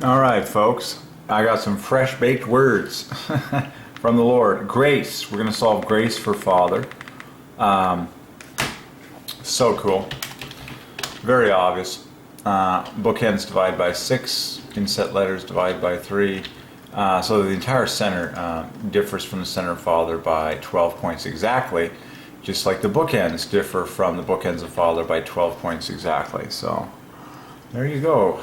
All right, folks. I got some fresh baked words from the Lord. Grace. We're going to solve grace for Father. So cool. Very obvious. Bookends divide by 6. Inset letters divide by 3. So the entire center differs from the center of Father by 12 points exactly, just like the bookends differ from the bookends of Father by 12 points exactly. So there you go.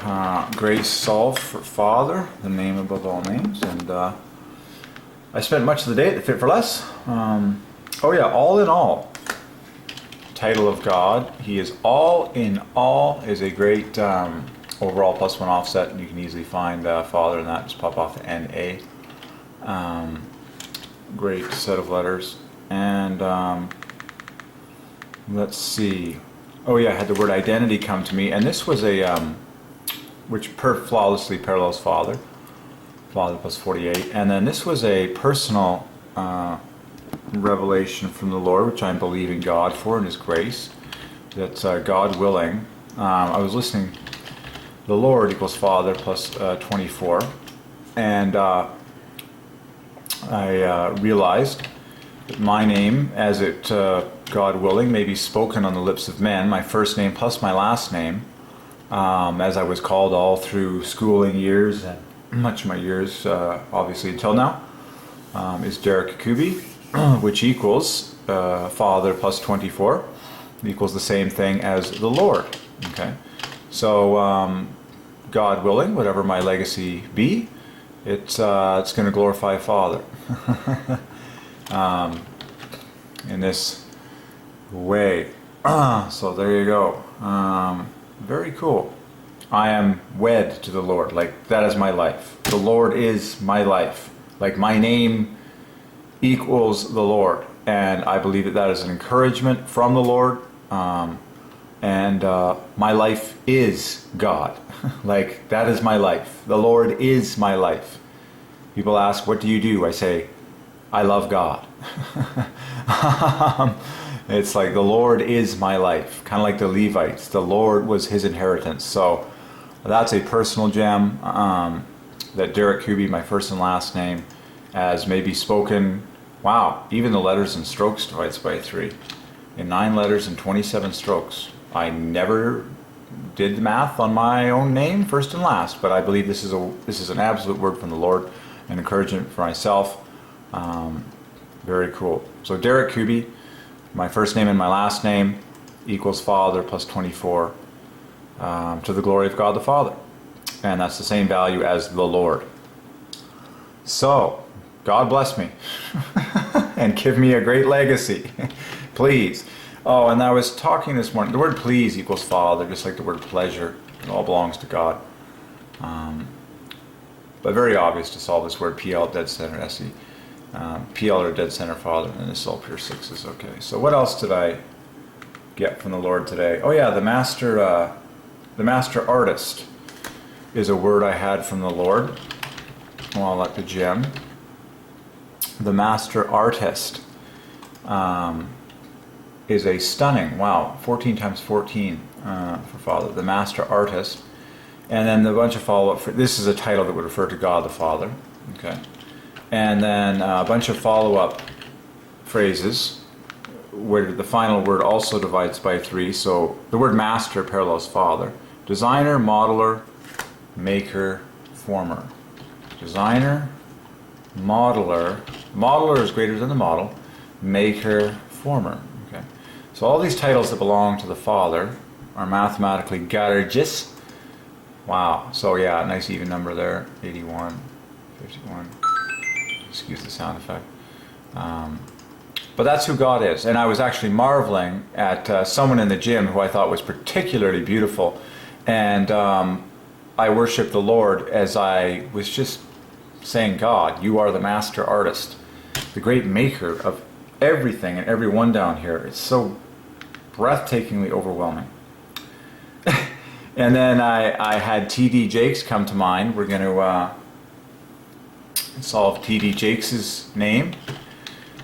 Grace solved for Father, the name above all names. And I spent much of the day at the Fit for Less. Oh yeah, all in all. Title of God. He is all in all is a great overall +1 offset, and you can easily find Father in that. Just pop off the NA. Great set of letters. And let's see. Oh yeah, I had the word identity come to me, and this was a which flawlessly parallels Father. Father plus 48, and then this was a personal revelation from the Lord, which I'm believing God for in His grace. That's God willing. I was listening. The Lord equals Father plus 24, and I realized that my name, as it God willing, may be spoken on the lips of men. My first name plus my last name, as I was called all through schooling years and much of my years, obviously until now, is Derek Kubi, which equals Father plus 24, equals the same thing as the Lord. Okay, so God willing, whatever my legacy be, it's going to glorify Father in this way. So there you go. Very cool. I am wed to the Lord. Like, that is my life. The Lord is my life. Like, my name equals the Lord, and I believe that that is an encouragement from the Lord. And my life is God. Like, that is my life. The Lord is my life. People ask, what do you do? I say, I love God. It's like the Lord is my life. Kind of like the Levites. The Lord was his inheritance. So that's a personal gem that Derek Kubi, my first and last name, as maybe spoken. Wow, even the letters and strokes divides by 3. In 9 letters and 27 strokes. I never did the math on my own name, first and last, but I believe this is an absolute word from the Lord, an encouragement for myself. Very cool. So Derek Kubi, my first name and my last name, equals Father plus 24, to the glory of God the Father. And that's the same value as the Lord. So, God bless me and give me a great legacy, please. Oh, and I was talking this morning, the word please equals Father, just like the word pleasure. It all belongs to God. But very obvious to solve this word PL, dead center, SE. PL or dead center Father, and this all pure 6 is okay. So what else did I get from the Lord today? Oh yeah, the master artist is a word I had from the Lord. Well, like the gem. The master artist is a stunning, wow, 14 times 14 for Father. The master artist. And then a bunch of follow-up. This is a title that would refer to God the Father. Okay. And then a bunch of follow-up phrases where the final word also divides by 3. So the word master parallels Father. Designer, modeler, maker, former. Designer, modeler. Modeler is greater than the model. Maker, former. Okay. So all these titles that belong to the Father are mathematically gorgeous. Wow. So yeah, nice even number there. 81, 51. Excuse the sound effect. But that's who God is. And I was actually marveling at someone in the gym who I thought was particularly beautiful. And I worship the Lord as I was just saying, God, you are the master artist, the great maker of everything and everyone down here. It's so breathtakingly overwhelming. And then I had T.D. Jakes come to mind. We're going to solve T.D. Jakes' name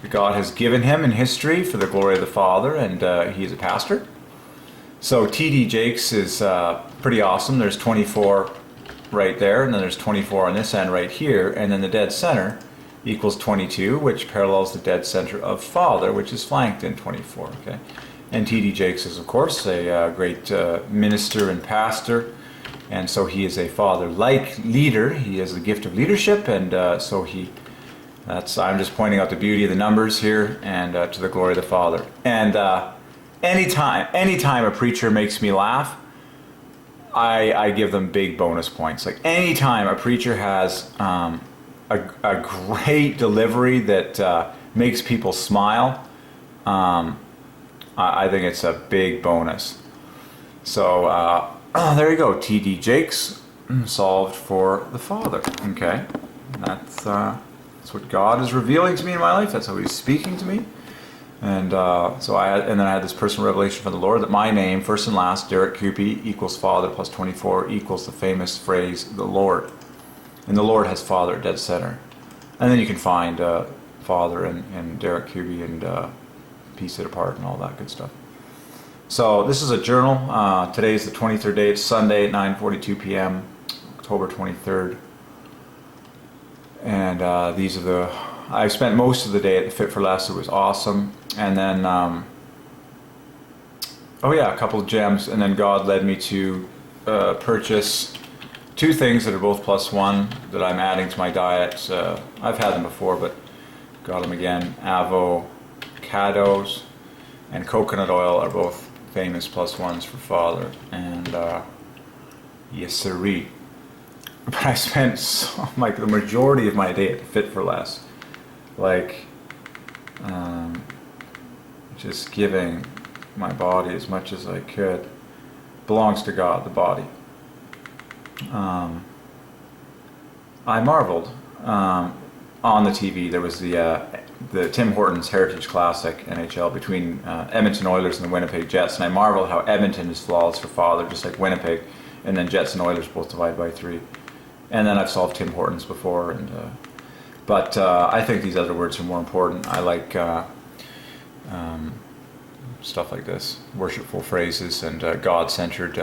that God has given him in history for the glory of the Father, and he is a pastor. So T.D. Jakes is pretty awesome. There's 24 right there, and then there's 24 on this end right here, and then the dead center equals 22, which parallels the dead center of Father, which is flanked in 24. Okay, and T.D. Jakes is, of course, a great minister and pastor, and so he is a father-like leader. He has the gift of leadership, and so I'm just pointing out the beauty of the numbers here, and to the glory of the Father. And anytime a preacher makes me laugh, I give them big bonus points. Like anytime a preacher has a great delivery that makes people smile, I think it's a big bonus. So there you go, T.D. Jakes, solved for the Father. Okay, that's what God is revealing to me in my life. That's how He's speaking to me. And then I had this personal revelation from the Lord that my name, first and last, Derek Cupie, equals Father plus 24 equals the famous phrase, the Lord. And the Lord has Father at dead center. And then you can find Father and Derek Cupie and piece it apart and all that good stuff. So this is a journal. Today is the 23rd day. It's Sunday at 9:42 p.m., October 23rd. And these are I spent most of the day at the Fit for Less. It was awesome. And then, a couple of gems. And then God led me to purchase two things that are both +1 that I'm adding to my diet. I've had them before, but got them again. Avocados and coconut oil are both famous +1s for Father. And yes, sirree. But I spent the majority of my day at the Fit for Less. Just giving my body as much as I could. Belongs to God, the body. I marveled. On the TV there was the Tim Hortons Heritage Classic NHL between Edmonton Oilers and the Winnipeg Jets, and I marveled how Edmonton is flawless for Father, just like Winnipeg, and then Jets and Oilers both divide by 3. And then I've solved Tim Hortons before, and but I think these other words are more important. I like stuff like this, worshipful phrases, and God-centered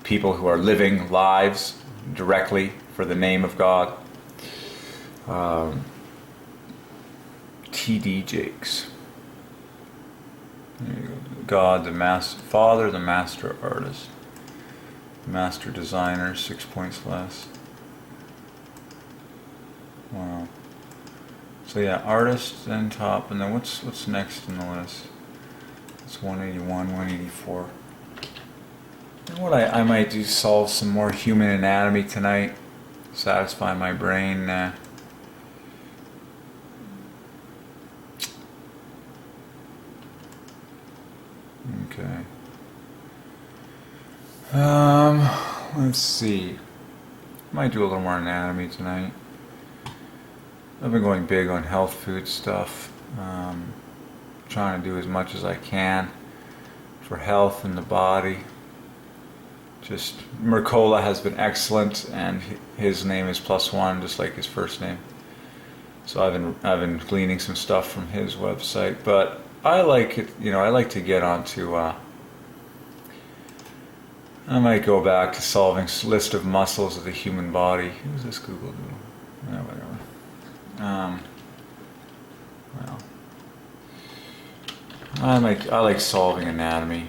people who are living lives directly for the name of God. T.D. Jakes. There you go. God, the Father, the Master Artist. Master Designer, 6 points less. Wow. So yeah, artist, then top, and then what's next in the list? It's 181, 184. And what I might do, solve some more human anatomy tonight, satisfy my brain. Okay. Let's see. Might do a little more anatomy tonight. I've been going big on health food stuff. Trying to do as much as I can for health in the body. Just Mercola has been excellent, and his name is +1, just like his first name. So I've been gleaning some stuff from his website, but I like it. I like to get onto. I might go back to solving list of muscles of the human body. Who's this Google Doodle? Whatever. Well, I like solving anatomy.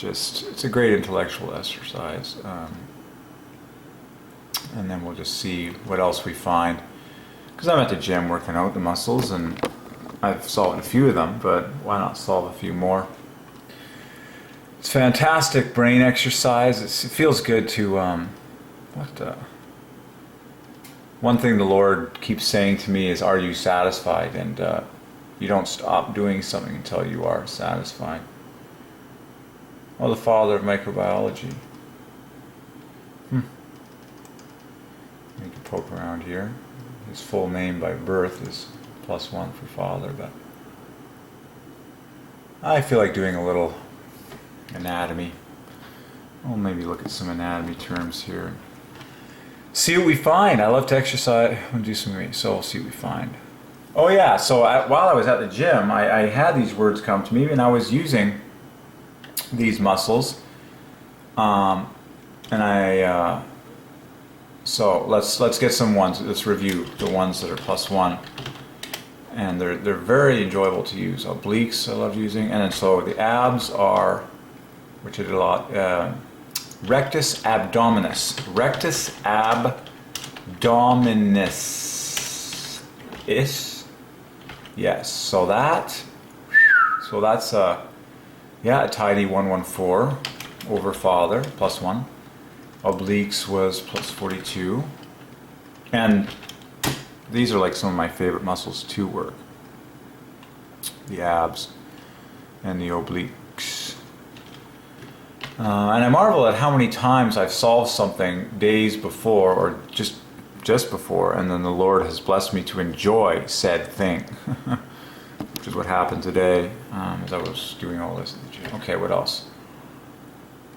It's a great intellectual exercise, and then we'll just see what else we find. Because I'm at the gym working out the muscles, and I've solved a few of them, but why not solve a few more? It's fantastic brain exercise. It feels good to one thing the Lord keeps saying to me is, "Are you satisfied?" And you don't stop doing something until you are satisfied. Well, the father of microbiology. You can poke around here. His full name by birth is +1 for Father, but I feel like doing a little anatomy. I'll maybe look at some anatomy terms here. See what we find. I love to exercise and do some, so we'll see what we find. Oh yeah, so while I was at the gym, I had these words come to me, and I was using these muscles And so let's get some ones. Let's review the ones that are +1, and they're very enjoyable to use. Obliques I love using, and then so the abs are, which I did a lot. Rectus abdominis. Rectus abdominis. Yes. So that's a tidy 114 over Father +1. Obliques was +42, and these are like some of my favorite muscles to work. The abs and the obliques. And I marvel at how many times I've solved something days before or just before, and then the Lord has blessed me to enjoy said thing, which is what happened today as I was doing all this in the gym. Okay, what else?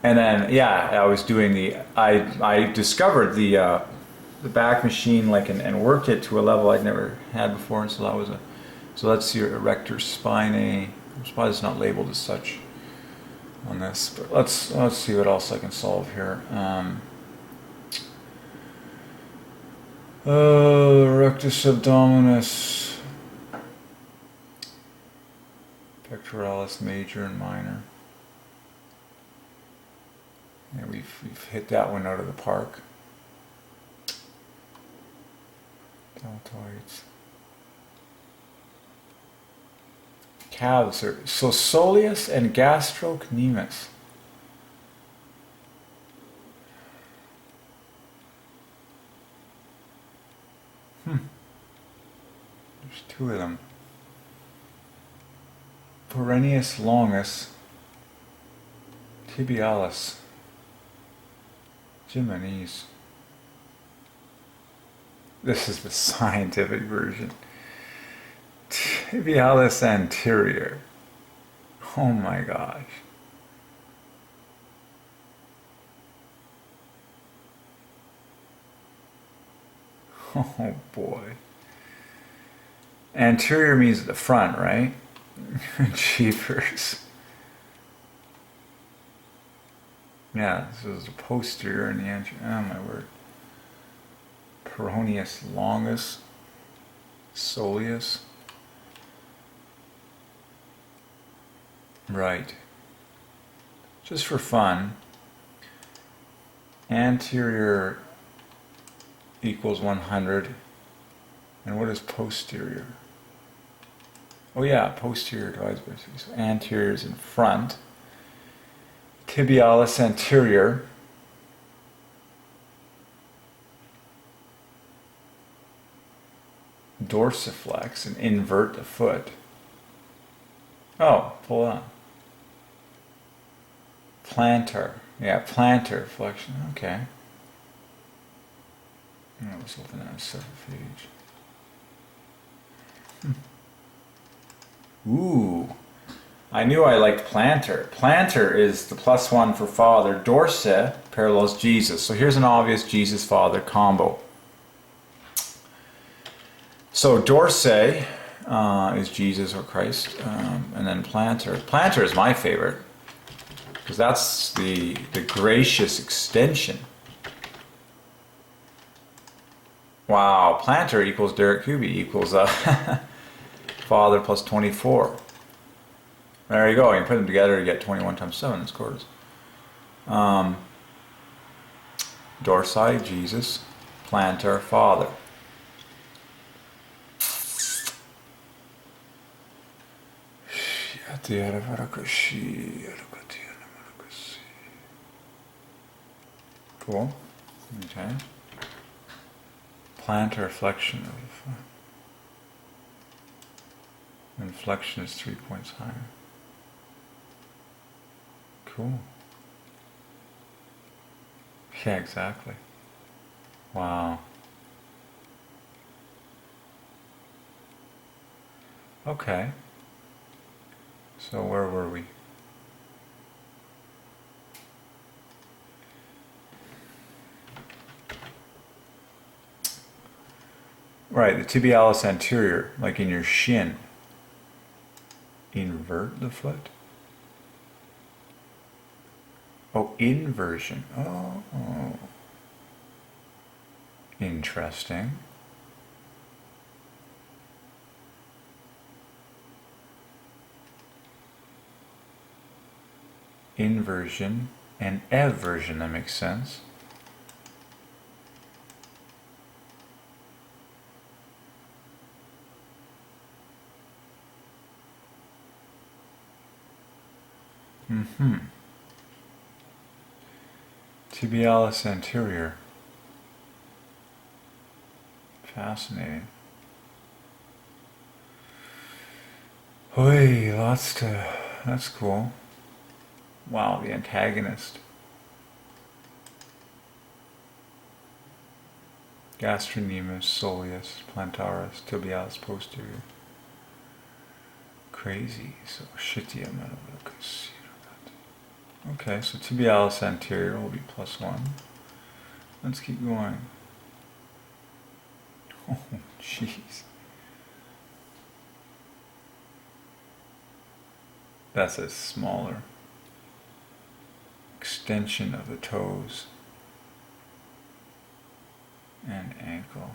And then I was doing I discovered the back machine and worked it to a level I'd never had before, and so that's your erector spinae. I'm surprised it's not labeled as such on this, but let's see what else I can solve here. Rectus abdominis, pectoralis major and minor. Yeah, we've hit that one out of the park. Deltoids. Calves are soleus and gastrocnemius. There's two of them. Perennius longus, tibialis, Jimenez. This is the scientific version. Tibialis anterior. Oh my gosh. Oh boy. Anterior means the front, right? Jeepers. Yeah, this is the posterior and the anterior. Oh my word. Peroneus longus, soleus. Right. Just for fun, anterior equals 100. And what is posterior? Oh yeah, posterior divides by 2. So anterior is in front. Tibialis anterior. Dorsiflex, and invert the foot. Oh, pull on. Plantar. Yeah, plantar flexion. Okay. Let's open that on a separate page. Ooh. I knew I liked plantar. Plantar is the +1 for Father. Dorsa parallels Jesus. So here's an obvious Jesus-Father combo. So dorsae is Jesus or Christ, and then plantar. Plantar is my favorite because that's the gracious extension. Wow, plantar equals Derek Kuby equals Father +24. There you go. You can put them together, you get 21 times 7. That's quarters. Dorsi, Jesus. Plantar, Father. Cool. Okay. Plantar flexion of inflection is 3 points higher. Cool. Yeah, exactly. Wow. Okay. So where were we? Right, the tibialis anterior, like in your shin. Invert the foot. Oh, inversion. Oh, interesting. Inversion and eversion, that makes sense. Tibialis anterior. Fascinating. Oy, that's cool. Wow, the antagonist. Gastrocnemius, soleus, plantaris, tibialis posterior. Crazy. So, shitia metalocus. Okay, so tibialis anterior will be +1. Let's keep going. Oh, jeez. That's a smaller extension of the toes and ankle.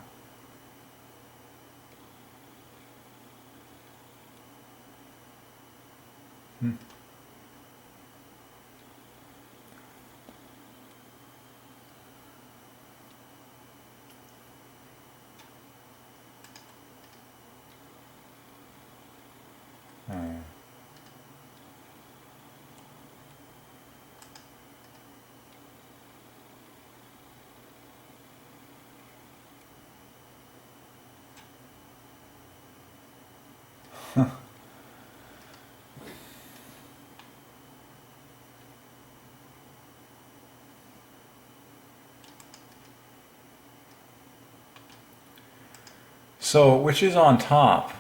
So, which is on top?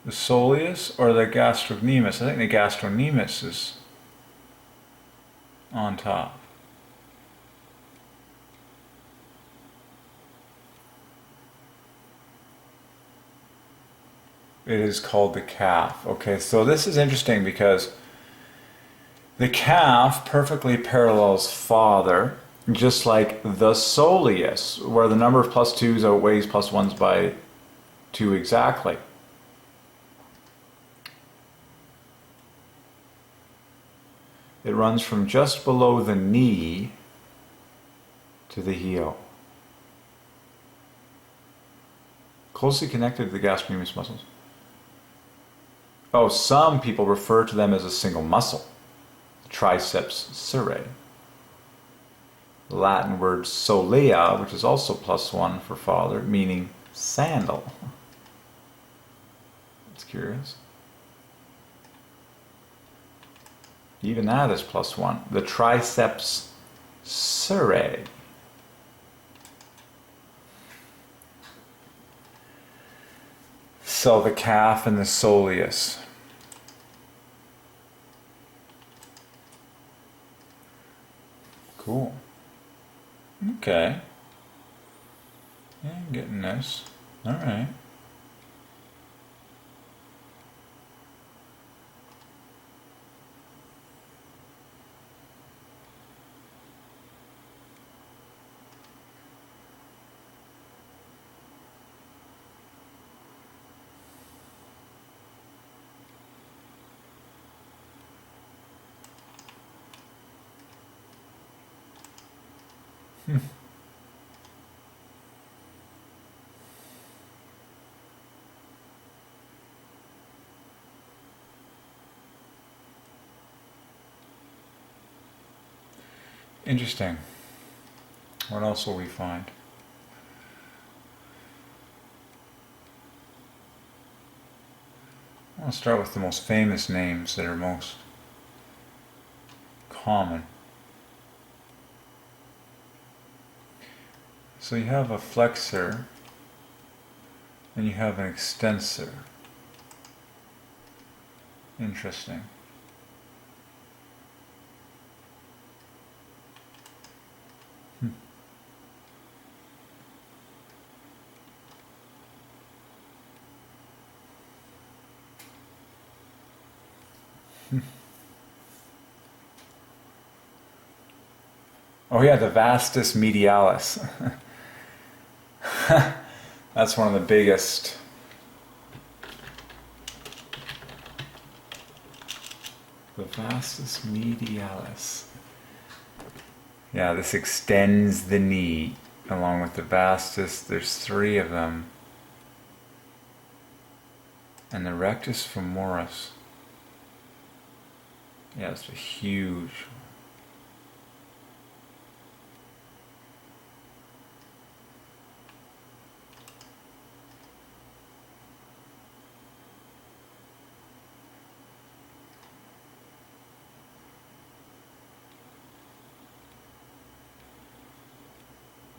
The soleus or the gastrocnemius? I think the gastrocnemius is on top. It is called the calf. Okay, so this is interesting because the calf perfectly parallels father, just like the soleus, where the number of +2s outweighs +1s by 2 exactly. It runs from just below the knee to the heel. Closely connected to the gastrocnemius muscles. Oh, some people refer to them as a single muscle. The triceps surae. The Latin word solea, which is also +1 for father, meaning sandal. That's curious. Even that is +1. The triceps surae. So the calf and the soleus. Cool. Okay. Yeah, I'm getting this. All right. Interesting. What else will we find? I'll start with the most famous names that are most common. So you have a flexor and you have an extensor. Interesting. Oh yeah, the vastus medialis. That's one of the biggest. The vastus medialis. Yeah, this extends the knee along with the vastus. There's 3 of them. And the rectus femoris. Yeah, it's a huge.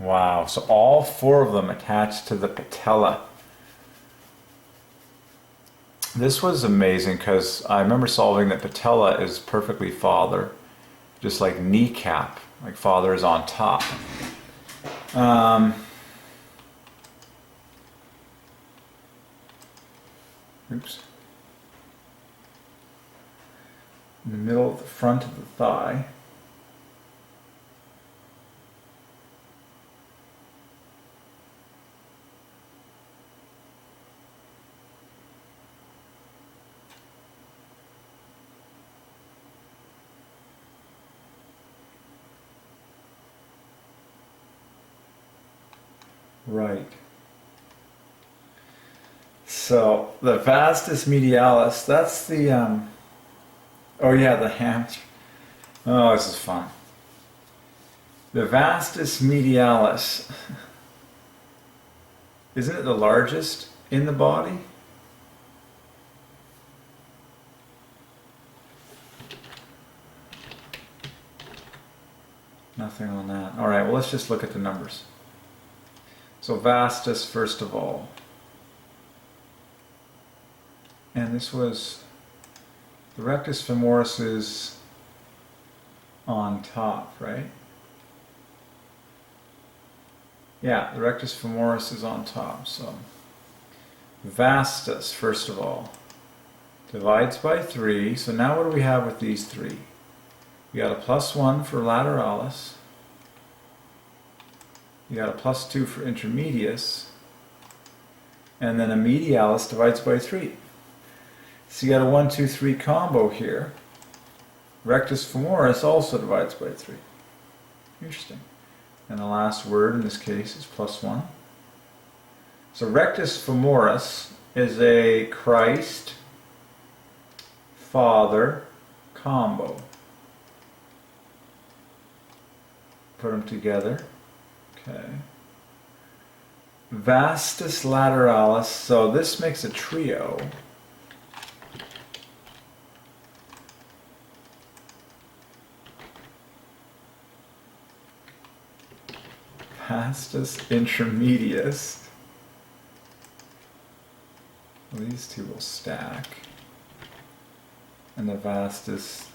Wow, so all 4 of them attached to the patella. This was amazing because I remember solving that patella is perfectly father, just like kneecap, like father is on top. Oops. In the middle of the front of the thigh. Right. So the vastus medialis, that's the oh yeah, the hamstring. Oh, this is fun. The vastus medialis, isn't it the largest in the body? Nothing on that. All right, well, let's just look at the numbers. So vastus, first of all. And this was, the rectus femoris is on top, right? Yeah, the rectus femoris is on top, so. Vastus, first of all, divides by 3. So now what do we have with these 3? We got a +1 for lateralis. You got a +2 for intermedius, and then a medialis divides by 3. So you got a 1, 2, 3 combo here. Rectus femoris also divides by 3. Interesting. And the last word in this case is +1. So rectus femoris is a Christ Father combo. Put them together. Okay. Vastus lateralis, so this makes a trio. Vastus intermedius. Well, these 2 will stack. And the vastus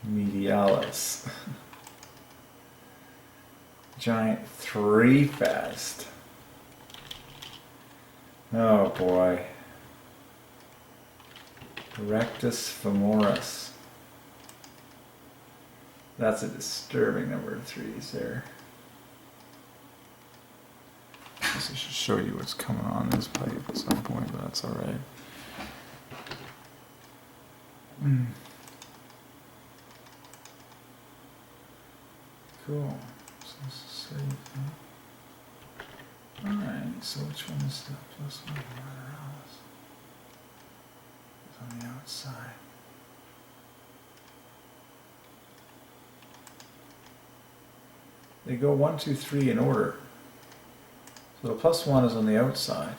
medialis. Giant 3-fest. Oh boy. Rectus femoris. That's a disturbing number of 3s there. I guess I should show you what's coming on this pipe at some point, but that's alright. Cool. So let's save that. Alright, so which one is the +1 lateralis? It's on the outside. They go 1, 2, 3 in order. So the +1 is on the outside.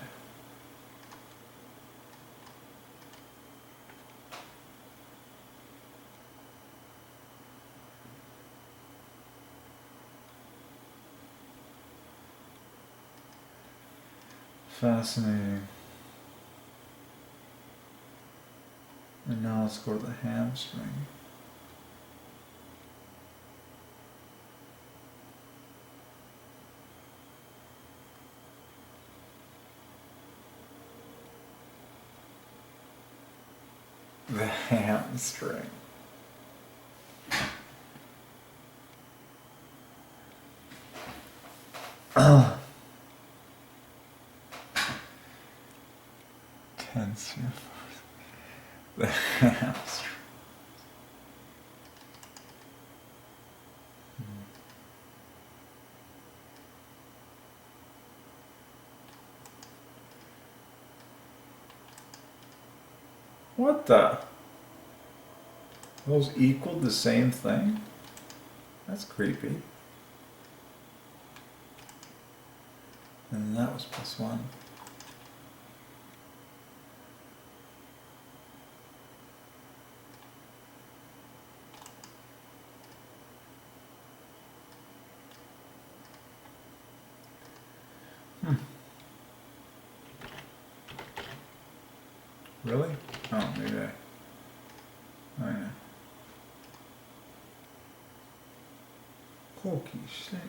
Fascinating. And now let's go to the hamstring. The hamstring. 10 sphere. What the? Those equaled the same thing? That's creepy. And that was +1. Really? Oh, maybe I... Oh, yeah. Holy shit.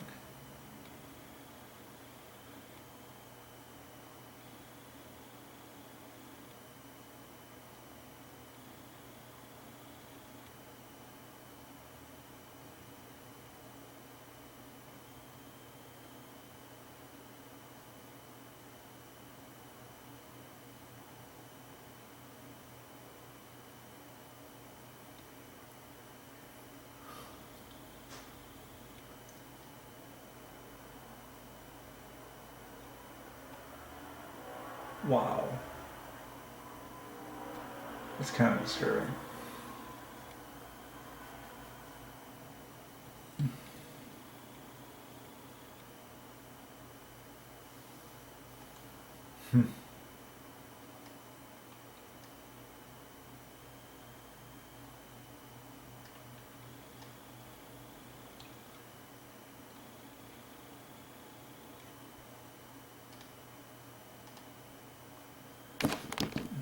Wow. It's kind of disturbing. Hmm.